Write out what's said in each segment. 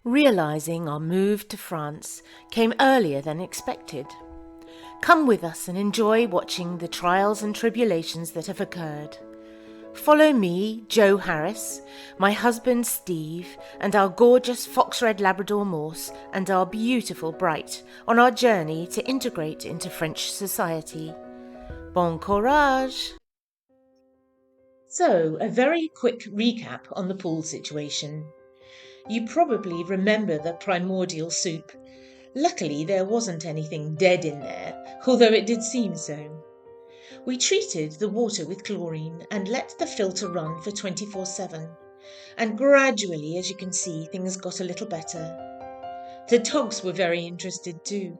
Realising our move to France came earlier than expected. Come with us and enjoy watching the trials and tribulations that have occurred. Follow me, Jo Harris, my husband Steve, and our gorgeous fox red Labrador Morse, and our beautiful Bright on our journey to integrate into French society. Bon courage! So, a very quick recap on the pool situation. You probably remember the primordial soup. Luckily, there wasn't anything dead in there, although it did seem so. We treated the water with chlorine and let the filter run for 24/7. And gradually, as you can see, things got a little better. The dogs were very interested too.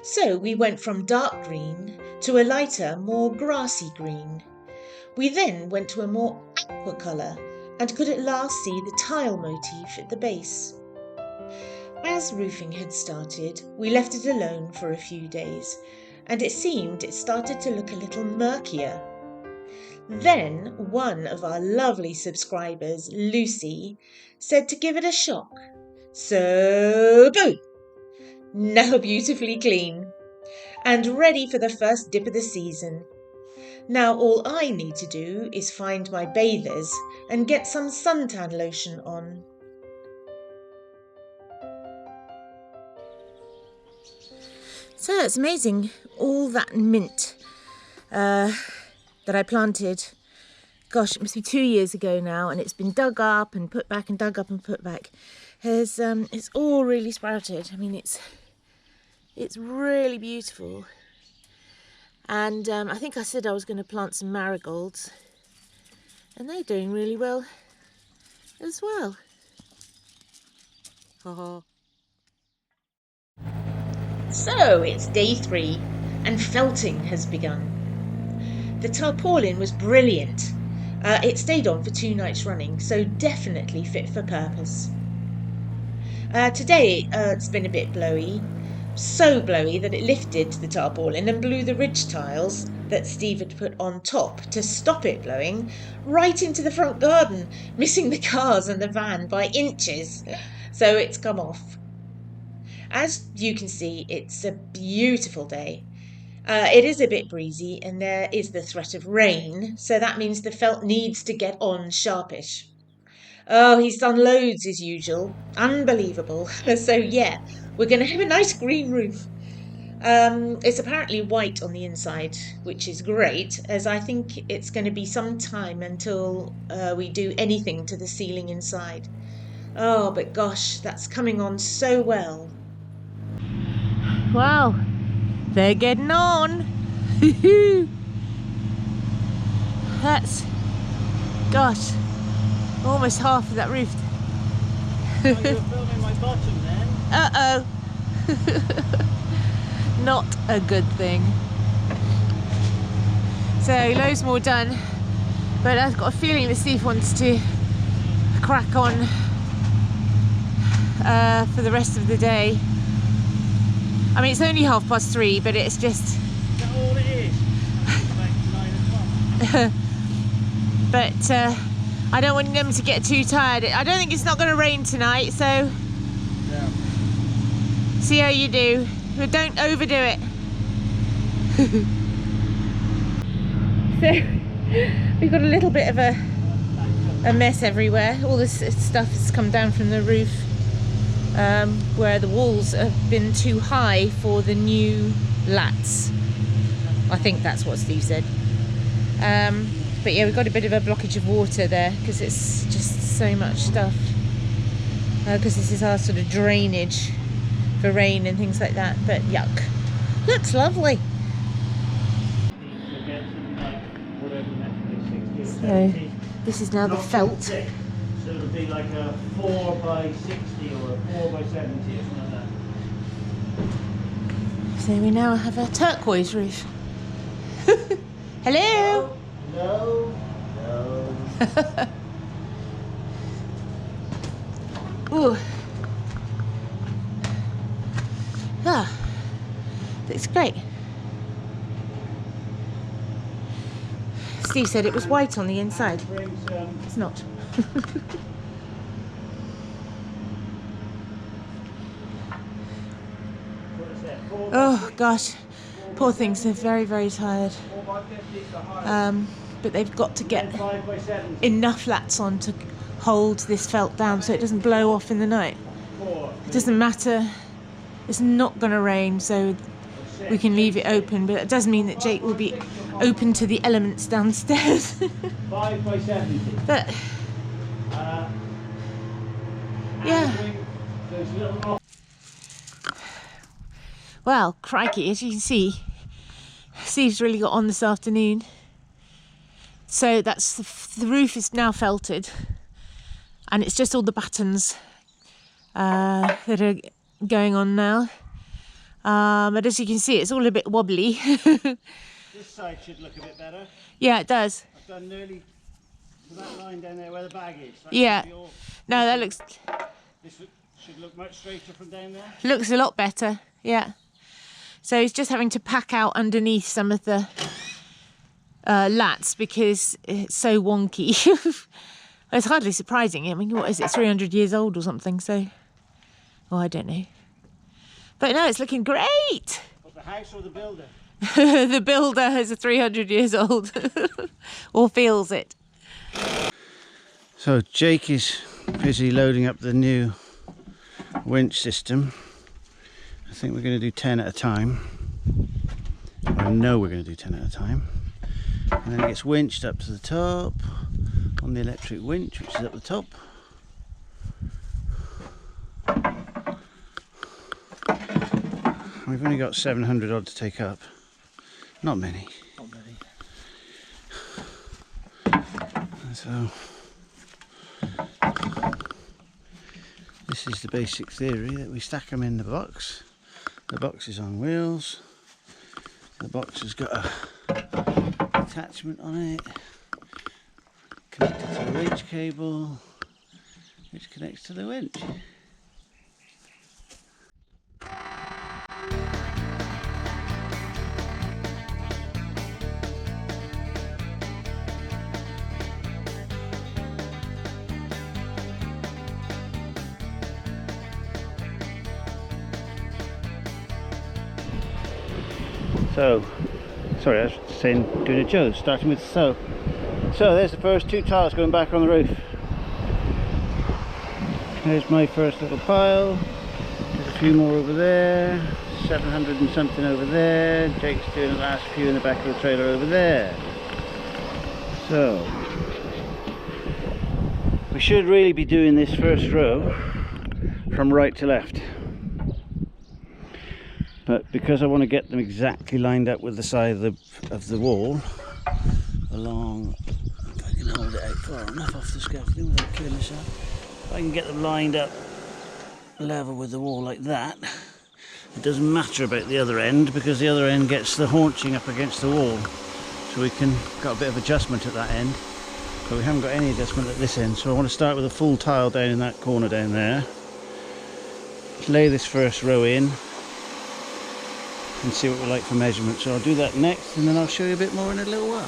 So we went from dark green to a lighter, more grassy green. We then went to a more aqua colour and could at last see the tile motif at the base. As roofing had started, we left it alone for a few days, and it seemed it started to look a little murkier. Then one of our lovely subscribers, Lucy, said to give it a shock. So, boom! Now beautifully clean and ready for the first dip of the season. Now all I need to do is find my bathers and get some suntan lotion on. So it's amazing, all that mint that I planted, gosh, it must be 2 years ago now, and it's been dug up and put back and dug up and put back. It's all really sprouted. I mean, it's really beautiful. And I think I said I was going to plant some marigolds, and they're doing really well as well. So it's day 3 and felting has begun. The tarpaulin was brilliant. It stayed on for 2 nights running, so definitely fit for purpose. Today it's been a bit blowy. So blowy that it lifted the tarpaulin and blew the ridge tiles that Steve had put on top to stop it blowing right into the front garden, missing the cars and the van by inches. So it's come off. As you can see, it's a beautiful day. It is a bit breezy and there is the threat of rain, so that means the felt needs to get on sharpish. Oh, he's done loads as usual. Unbelievable. So yeah, we're going to have a nice green roof. It's apparently white on the inside, which is great, as I think it's going to be some time until we do anything to the ceiling inside. Oh, but gosh, that's coming on so well. Wow, they're getting on. That's, gosh, almost half of that roof. Oh, you were filming my bottom then? Uh-oh. Not a good thing. So loads more done, but I've got a feeling that Steve wants to crack on for the rest of the day. I mean, it's only 3:30, but it's just... Is that all it is? Like 9 o'clock. But I don't want them to get too tired. I don't think it's not going to rain tonight, so Yeah. see how you do. But don't overdo it. So we've got a little bit of a mess everywhere. All this stuff has come down from the roof where the walls have been too high for the new lats. I think that's what Steve said. But yeah, we've got a bit of a blockage of water there because it's just so much stuff. Because this is our sort of drainage for rain and things like that. But yuck. Looks lovely. So this is now the felt. So it'll be like a 4 by 60 or a 4 by 70 or something like that. So we now have a turquoise roof. Hello? No. Ooh. Ah, looks great. Steve said it was white on the inside. It's not. Oh gosh, poor things, they're very, very tired. But they've got to get enough lats on to hold this felt down so it doesn't blow off in the night. It doesn't matter, it's not going to rain, so we can leave it open, but it does mean that Jake will be open to the elements downstairs. 5 by 70. But yeah. Well, crikey, as you can see, Steve's really got on this afternoon. So that's the roof is now felted, and it's just all the battens that are going on now. But as you can see, it's all a bit wobbly. This side should look a bit better. Yeah, it does. I've done nearly to that line down there where the bag is. That Yeah. No, that looks... This should look much straighter from down there. Looks a lot better, yeah. So he's just having to pack out underneath some of the lats because it's so wonky. It's hardly surprising. I mean, what is it, 300 years old or something? So, oh, I don't know. But no, it's looking great. What, the house or the builder? The builder is 300 years old, or feels it. So Jake is busy loading up the new winch system. I think we're going to do 10 at a time. I know we're going to do 10 at a time. And then it gets winched up to the top on the electric winch, which is up the top. We've only got 700 odd to take up. Not many. Not many. So this is the basic theory, that we stack them in the box. The box is on wheels. The box has got a attachment on it, connected to the winch cable, which connects to the winch. So, sorry, I was saying, doing a joke, starting with so. So there's the first 2 tiles going back on the roof. There's my first little pile. There's a few more over there. 700 and something over there. Jake's doing the last few in the back of the trailer over there. So, we should really be doing this first row from right to left. But because I want to get them exactly lined up with the side of the wall, along, if I can hold it out far enough off the scaffolding without killing myself, if I can get them lined up level with the wall like that, it doesn't matter about the other end, because the other end gets the haunching up against the wall, so we can got a bit of adjustment at that end, but we haven't got any adjustment at this end. So I want to start with a full tile down in that corner down there, lay this first row in, and see what we like for measurement. So I'll do that next, and then I'll show you a bit more in a little while.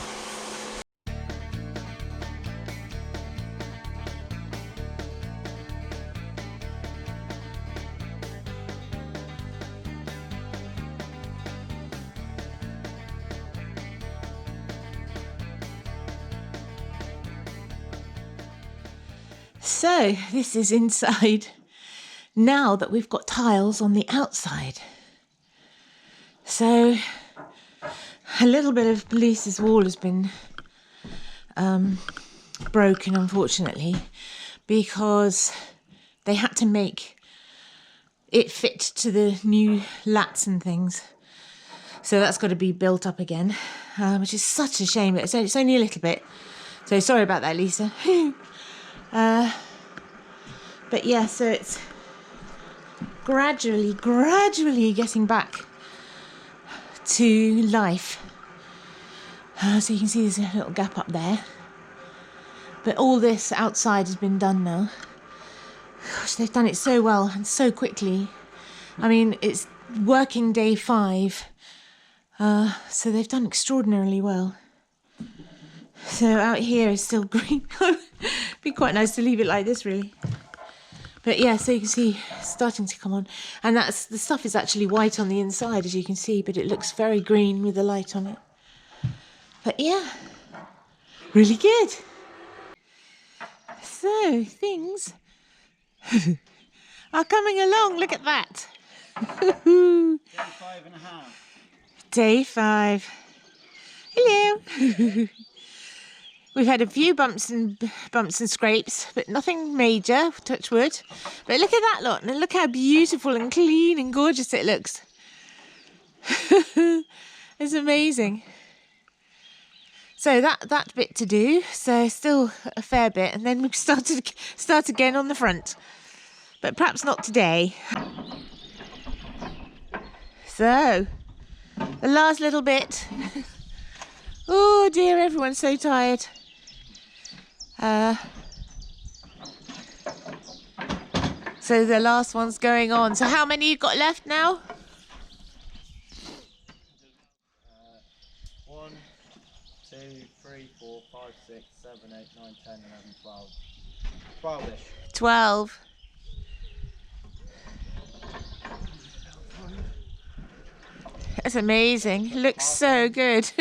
So this is inside now that we've got tiles on the outside. So a little bit of Lisa's wall has been broken, unfortunately, because they had to make it fit to the new lats and things. So that's got to be built up again, which is such a shame. It's only a little bit. So sorry about that, Lisa. But yeah, so it's gradually getting back to life. So you can see there's a little gap up there. But all this outside has been done now. Gosh, they've done it so well and so quickly. I mean, it's working day 5. So they've done extraordinarily well. So out here is still green. It'd be quite nice to leave it like this, really. But yeah, so you can see it's starting to come on. And the stuff is actually white on the inside, as you can see, but it looks very green with the light on it. But yeah, really good. So things are coming along. Look at that. Day 5.5. Day 5. Hello. We've had a few bumps and scrapes, but nothing major, touch wood. But look at that lot, and look how beautiful and clean and gorgeous it looks. It's amazing. So that bit to do, so still a fair bit, and then we start again on the front. But perhaps not today. So, the last little bit. Oh dear, everyone's so tired. So the last one's going on. So how many you got left now? 1, 2, 3, 4, 5, 6, 7, 8, 9, 10, 11, 12. 12-ish. 12. That's amazing. It looks so good.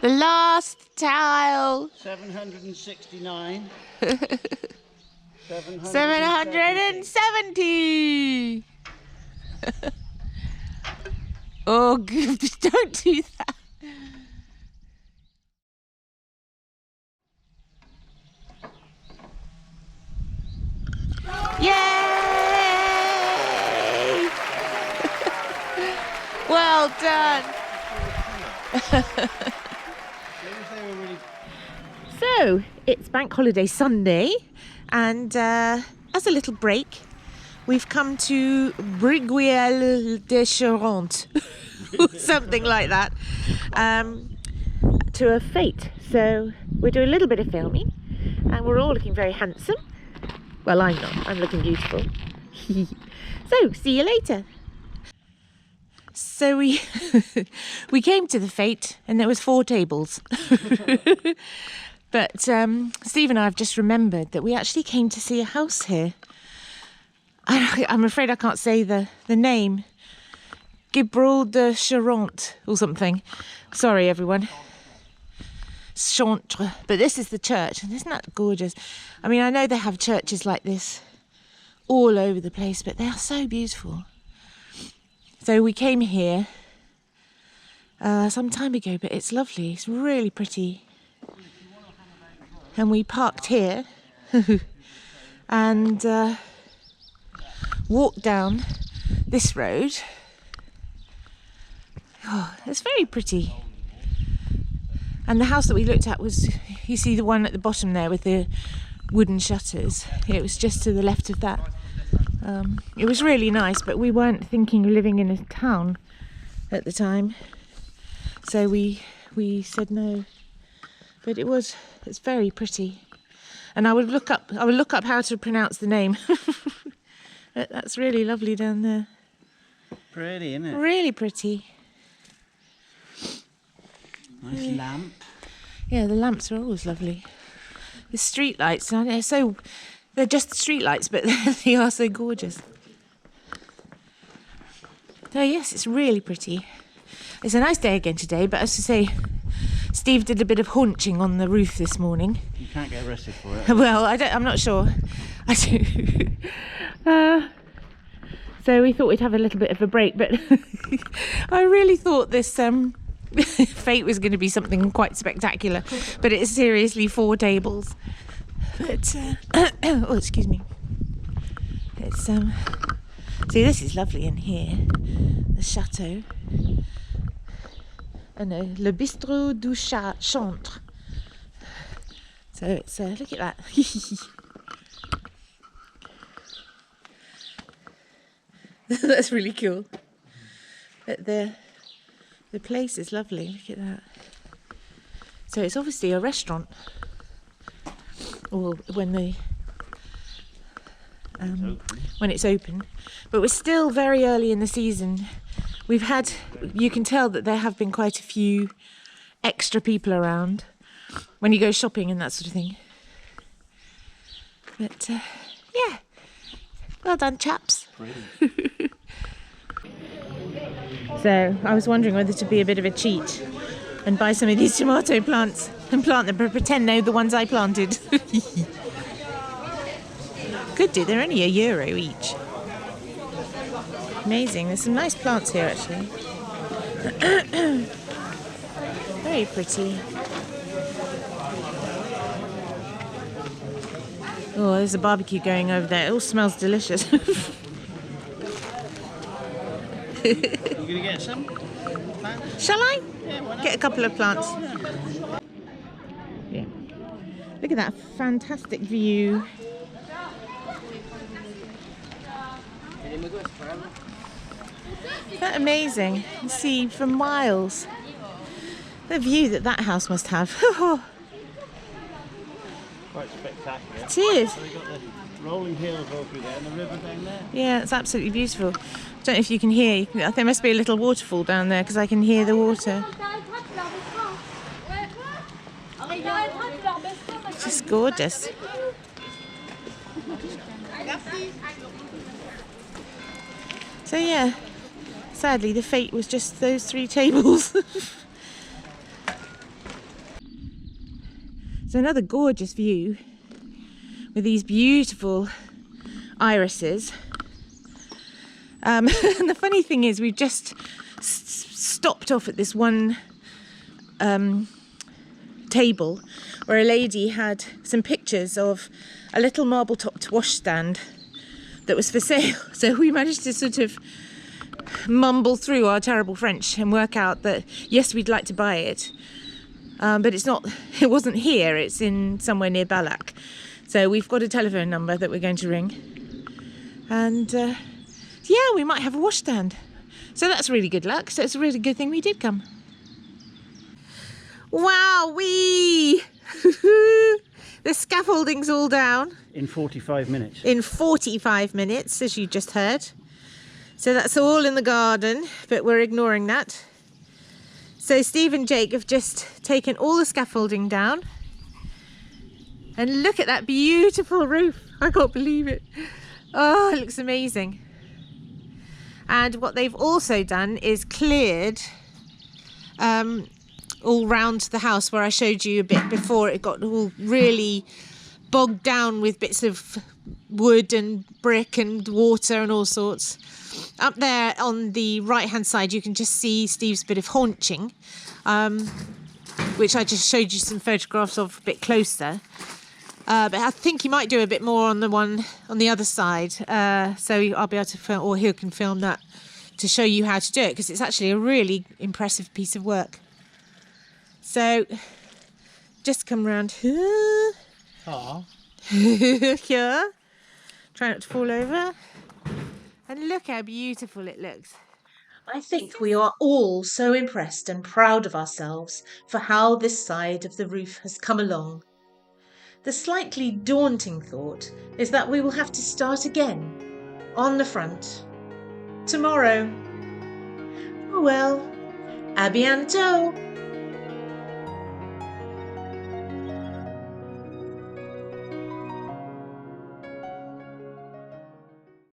The last tile. 769. 770. Oh, don't do that. Yay! Well done. So, it's Bank Holiday Sunday, and as a little break, we've come to Brigueuil le Chantre, something like that, to a fete. So, we're doing a little bit of filming, and we're all looking very handsome. Well, I'm not. I'm looking beautiful. So, see you later. So we came to the fete, and there was 4 tables. But Steve and I have just remembered that we actually came to see a house here. I'm afraid I can't say the name. Brigueuil le Chantre or something. Sorry, everyone. Chantre. But this is the church, and isn't that gorgeous? I mean, I know they have churches like this all over the place, but they are so beautiful. So we came here some time ago, but it's lovely. It's really pretty. And we parked here and walked down this road. Oh, it's very pretty. And the house that we looked at was, you see the one at the bottom there with the wooden shutters. It was just to the left of that. It was really nice, but we weren't thinking of living in a town at the time. So we said no. But it's very pretty. And I would look up how to pronounce the name. That's really lovely down there. Pretty, isn't it? Really pretty. Nice lamp. Yeah, the lamps are always lovely. The street lights, they're just street lights, but they are so gorgeous. So yes, it's really pretty. It's a nice day again today, but as I say, Steve did a bit of haunching on the roof this morning. You can't get arrested for it. Well, I'm not sure. I do. So we thought we'd have a little bit of a break, but I really thought this fete was going to be something quite spectacular, but it's seriously 4 tables. But oh, excuse me. It's see, this is lovely in here. The chateau. Oh no, le bistrot du Chantre. So it's look at that. That's really cool. But the place is lovely. Look at that. So it's obviously a restaurant. Or when it's open. But we're still very early in the season. You can tell that there have been quite a few extra people around when you go shopping and that sort of thing. But yeah, well done, chaps. So I was wondering whether to be a bit of a cheat and buy some of these tomato plants and plant them, but pretend they're the ones I planted. Could do, they're only €1 each. Amazing, there's some nice plants here actually. Very pretty. Oh, there's a barbecue going over there. It all smells delicious. You gonna get some plants? Shall I? Yeah, why not? Get a couple of plants. Yeah. Look at that fantastic view. Isn't that amazing? You see for miles the view that house must have. Quite spectacular. It is. So we've got the rolling hills all through there and the river down there. Yeah, it's absolutely beautiful. I don't know if you can hear. There must be a little waterfall down there because I can hear the water. It's just gorgeous. So yeah, sadly the fate was just those 3 tables. So another gorgeous view with these beautiful irises. And the funny thing is we've just stopped off at this one table where a lady had some pictures of a little marble-topped washstand that was for sale. So we managed to sort of mumble through our terrible French and work out that yes, we'd like to buy it, but it wasn't here, it's in somewhere near Ballack. So we've got a telephone number that we're going to ring, and yeah, we might have a washstand. So that's really good luck. So it's a really good thing we did come. Wowee! The scaffolding's all down. In 45 minutes. In 45 minutes, as you just heard. So that's all in the garden, but we're ignoring that. So Steve and Jake have just taken all the scaffolding down. And look at that beautiful roof. I can't believe it. Oh, it looks amazing. And what they've also done is cleared all round the house where I showed you a bit before. It got all really bogged down with bits of wood and brick and water and all sorts. Up there on the right hand side you can just see Steve's bit of haunching, which I just showed you some photographs of a bit closer. But I think he might do a bit more on the one on the other side, so I'll be able to film, or he can film that to show you how to do it, because it's actually a really impressive piece of work. So just come round here. Here. Try not to fall over. And look how beautiful it looks. I think we are all so impressed and proud of ourselves for how this side of the roof has come along. The slightly daunting thought is that we will have to start again on the front tomorrow. Oh well, à bientôt!